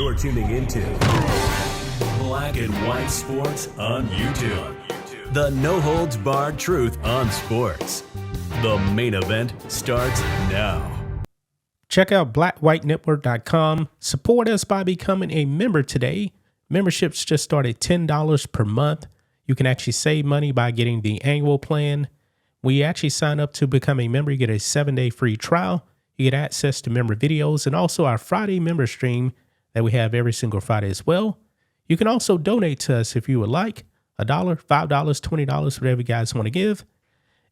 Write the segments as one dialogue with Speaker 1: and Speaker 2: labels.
Speaker 1: You're tuning into Black and White Sports on YouTube. The no-holds-barred truth on sports. The main event starts now.
Speaker 2: Check out blackwhitenetwork.com. Support us by becoming a member today. Memberships just start at $10 per month. You can actually save money by getting the annual plan. When you actually sign up to become a member, you get a 7-day free trial. You get access to member videos and also our Friday member stream that we have every single Friday as well. You can also donate to us if you would like. $1, $5, $20, whatever you guys want to give.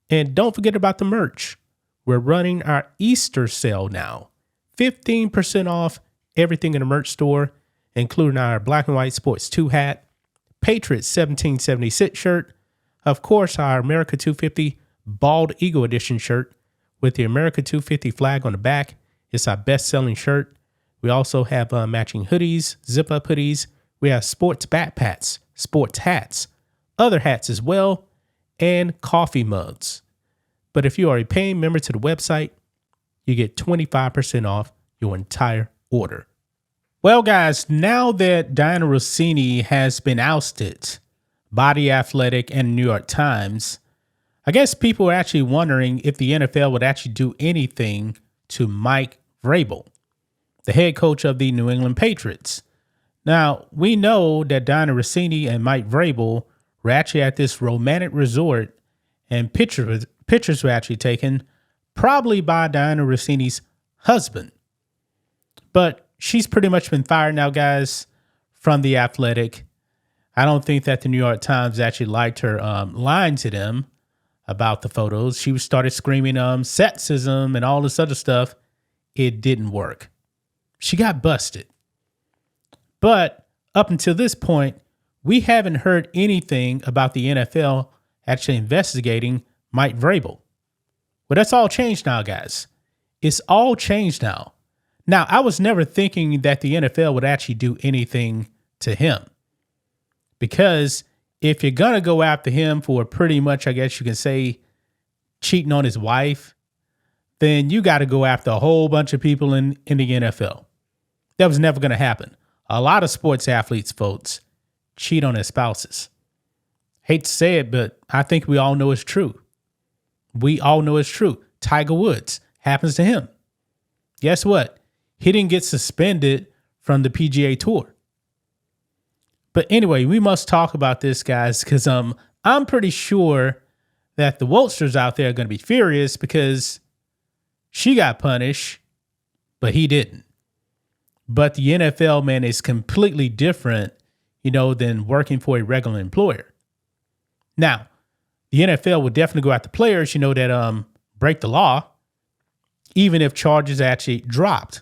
Speaker 2: And don't forget about the merch. We're running our Easter sale now. 15% off everything in the merch store, including our Black and White Sports 2 hat, Patriots 1776 shirt, of course, our America 250 Bald Eagle Edition shirt with the America 250 flag on the back. It's our best-selling shirt. We also have matching hoodies, zip-up hoodies. We have sports backpacks, sports hats, other hats as well, and coffee mugs. But if you are a paying member to the website, you get 25% off your entire order. Well, guys, now that Dianna Russini has been ousted by The Athletic and New York Times, I guess people are actually wondering if the NFL would actually do anything to Mike Vrabel, the head coach of the New England Patriots. Now, we know that Dianna Russini and Mike Vrabel were actually at this romantic resort, and pictures were actually taken, probably by Dianna Russini's husband. But she's pretty much been fired now, guys, from The Athletic. I don't think that the New York Times actually liked her lying to them about the photos. She started screaming sexism and all this other stuff. It didn't work. She got busted. But up until this point, we haven't heard anything about the NFL actually investigating Mike Vrabel. Well, that's all changed now, guys. It's all changed now. Now, I was never thinking that the NFL would actually do anything to him, because if you're going to go after him for pretty much, I guess you can say, cheating on his wife, then you got to go after a whole bunch of people in the NFL. That was never going to happen. A lot of sports athletes, folks, cheat on their spouses. Hate to say it, but I think we all know it's true. We all know it's true. Tiger Woods, happens to him. Guess what? He didn't get suspended from the PGA Tour. But anyway, we must talk about this, guys, because I'm pretty sure that the Wolsters out there are going to be furious because she got punished, but he didn't. But the NFL, man, is completely different, than working for a regular employer. Now, the NFL would definitely go after players, that break the law, even if charges actually dropped.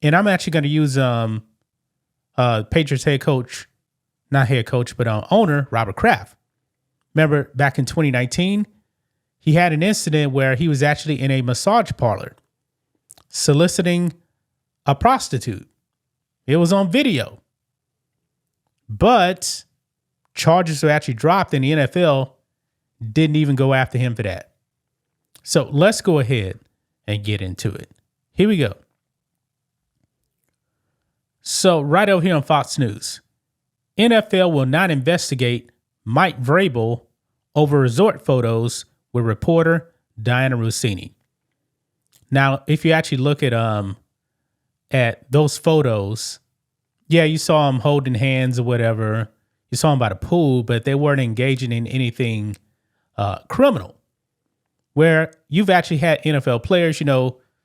Speaker 2: And I'm actually going to use Patriots owner Robert Kraft. Remember back in 2019, he had an incident where he was actually in a massage parlor soliciting a prostitute. It was on video. But charges were actually dropped, and the NFL didn't even go after him for that. So let's go ahead and get into it. Here we go. So right over here on Fox News, NFL will not investigate Mike Vrabel over resort photos with reporter Dianna Russini. Now, if you actually look at those photos, yeah, you saw him holding hands or whatever. You saw him by the pool, but they weren't engaging in anything criminal. Where you've actually had NFL players,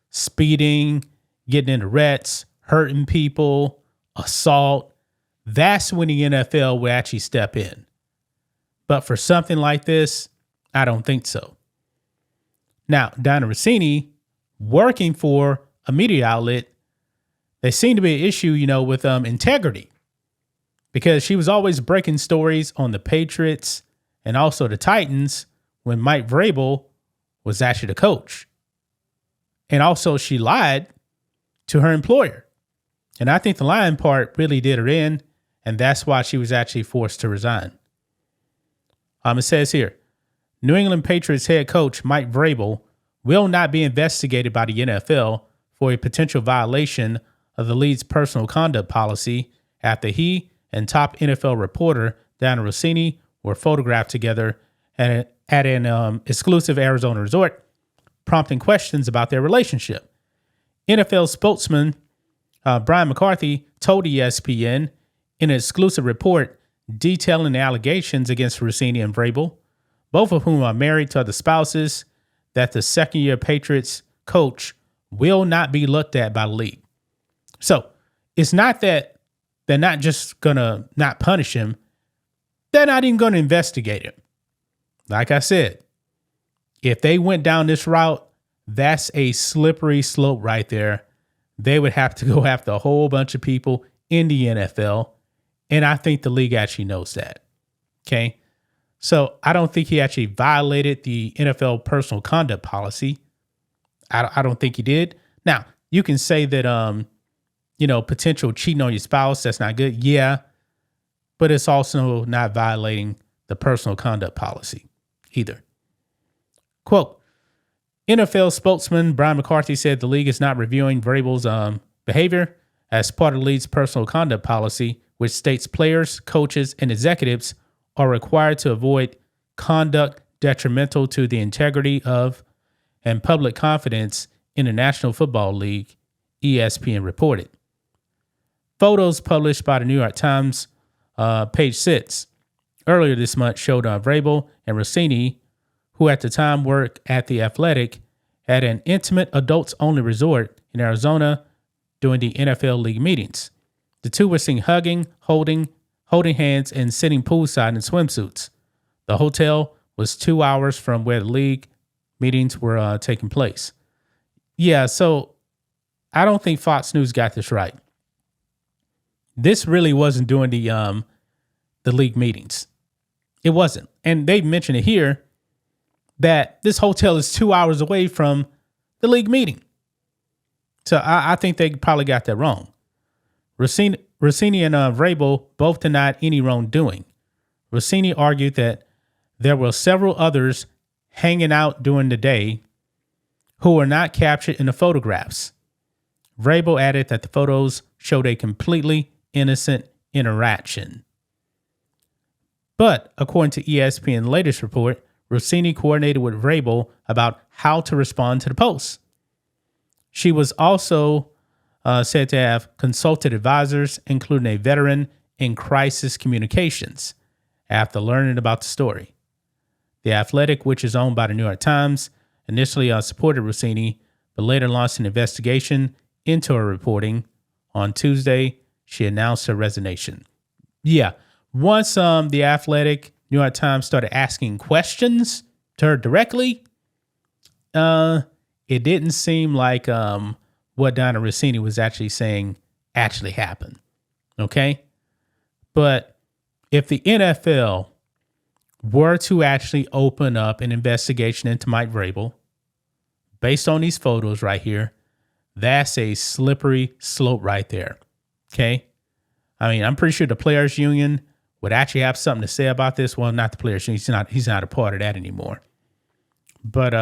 Speaker 2: speeding, getting into wrecks, hurting people, assault. That's when the NFL will actually step in. But for something like this, I don't think so. Now, Dianna Russini, working for a media outlet, there seemed to be an issue, with integrity, because she was always breaking stories on the Patriots and also the Titans when Mike Vrabel was actually the coach. And also she lied to her employer. And I think the lying part really did her in, and that's why she was actually forced to resign. It says here, New England Patriots head coach Mike Vrabel will not be investigated by the NFL for a potential violation of the league's personal conduct policy after he and top NFL reporter Dianna Russini were photographed together at an exclusive Arizona resort, prompting questions about their relationship. NFL spokesman Brian McCarthy told ESPN in an exclusive report detailing the allegations against Russini and Vrabel, both of whom are married to other spouses, that the second-year Patriots coach will not be looked at by the league. So it's not that they're not just going to not punish him. They're not even going to investigate him. Like I said, if they went down this route, that's a slippery slope right there. They would have to go after a whole bunch of people in the NFL. And I think the league actually knows that. Okay. So I don't think he actually violated the NFL personal conduct policy. I don't think he did. Now, you can say that, potential cheating on your spouse, that's not good. Yeah. But it's also not violating the personal conduct policy either. Quote, NFL spokesman Brian McCarthy said the league is not reviewing Vrabel's behavior as part of the league's personal conduct policy, which states players, coaches, and executives are required to avoid conduct detrimental to the integrity of and public confidence in the National Football League, ESPN reported. Photos published by the New York Times, page 6, earlier this month showed Vrabel and Russini, who at the time worked at The Athletic, at an intimate adults-only resort in Arizona during the NFL league meetings. The two were seen hugging, holding hands, and sitting poolside in swimsuits. The hotel was 2 hours from where the league meetings were taking place. Yeah, so I don't think Fox News got this right. This really wasn't during the league meetings. It wasn't. And they mentioned it here that this hotel is 2 hours away from the league meeting. So I think they probably got that wrong. Russini and Vrabel both denied any wrongdoing. Russini argued that there were several others hanging out during the day who were not captured in the photographs. Vrabel added that the photos showed a completely innocent interaction. But according to ESPN's latest report, Russini coordinated with Vrabel about how to respond to the posts. She was also said to have consulted advisors, including a veteran in crisis communications, after learning about the story. The Athletic, which is owned by the New York Times, initially supported Russini, but later launched an investigation into her reporting. On Tuesday, she announced her resignation. Yeah, once the Athletic, New York Times started asking questions to her directly, it didn't seem like what Dianna Russini was actually saying actually happened. Okay? But if the NFL were to actually open up an investigation into Mike Vrabel, based on these photos right here, that's a slippery slope right there. Okay? I mean, I'm pretty sure the Players Union would actually have something to say about this. Well, not the Players Union. He's not a part of that anymore. But,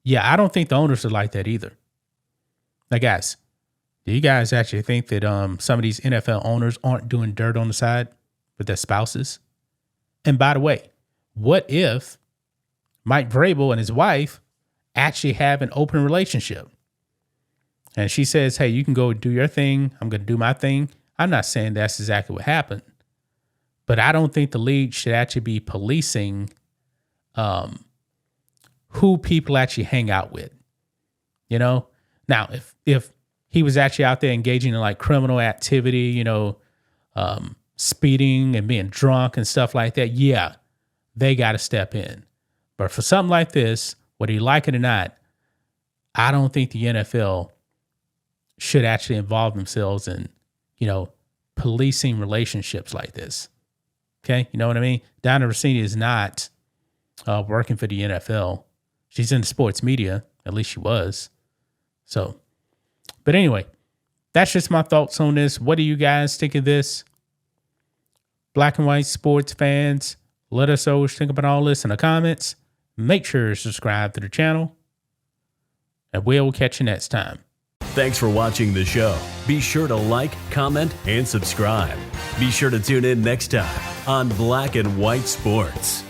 Speaker 2: yeah, I don't think the owners are like that either. Now, guys, do you guys actually think that some of these NFL owners aren't doing dirt on the side with their spouses? And by the way, what if Mike Vrabel and his wife actually have an open relationship? And she says, hey, you can go do your thing. I'm going to do my thing. I'm not saying that's exactly what happened. But I don't think the league should actually be policing who people actually hang out with. You know? Now, if he was actually out there engaging in like criminal activity, speeding and being drunk and stuff like that, yeah, they got to step in. But for something like this, whether you like it or not, I don't think the NFL should actually involve themselves in, policing relationships like this. Okay, you know what I mean? Dianna Russini is not working for the NFL. She's in the sports media, at least she was. So, but anyway, that's just my thoughts on this. What do you guys think of this? Black and white sports fans, let us know what you think about all this in the comments. Make sure to subscribe to the channel, and we'll catch you next time.
Speaker 1: Thanks for watching the show. Be sure to like, comment, and subscribe. Be sure to tune in next time on Black and White Sports.